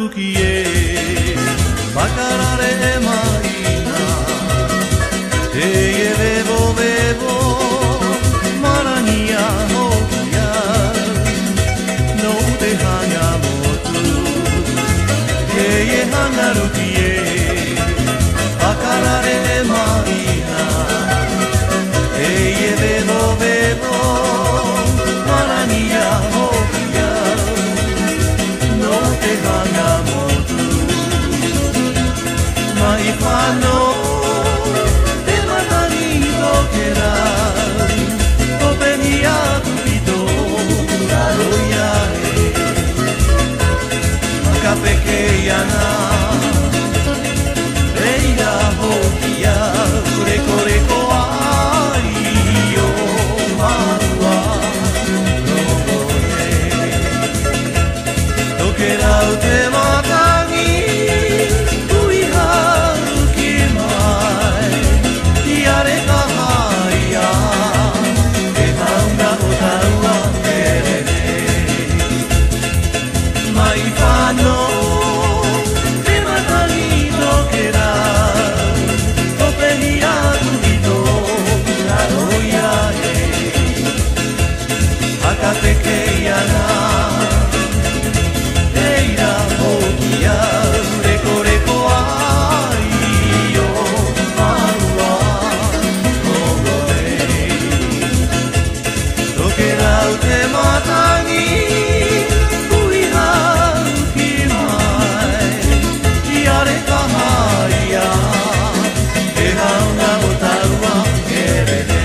時へ分かられまいなええべぼべぼまらにやほきやのではがもつええはがるきえ分かられまいなええべぼべぼまらにやほきやのではがもつまいぱのpequeña Reina hokia Kureko reko ai yo Maru wa Rogoe Tokerau te mata ni Ui haru ki mai Iare ka haia E haunga o tau wa kerene Mai whano pequeña Eira hokia Reko reko ai yo Marua Kogoe Tokerau te mata ni Ui haru ki mai Iare ka haia E haunga o tau wa kerene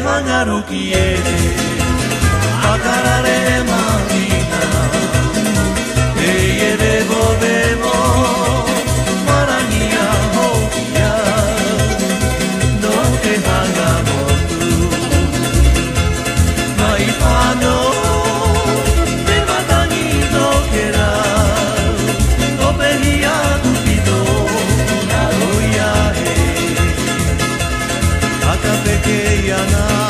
Hangaruki e Akarare marina Eye bebo bebo Marania hokia No te hagamotu Mai pano Te matani no kera Topehia tupido Naroia e Akapekeia na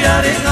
Got it.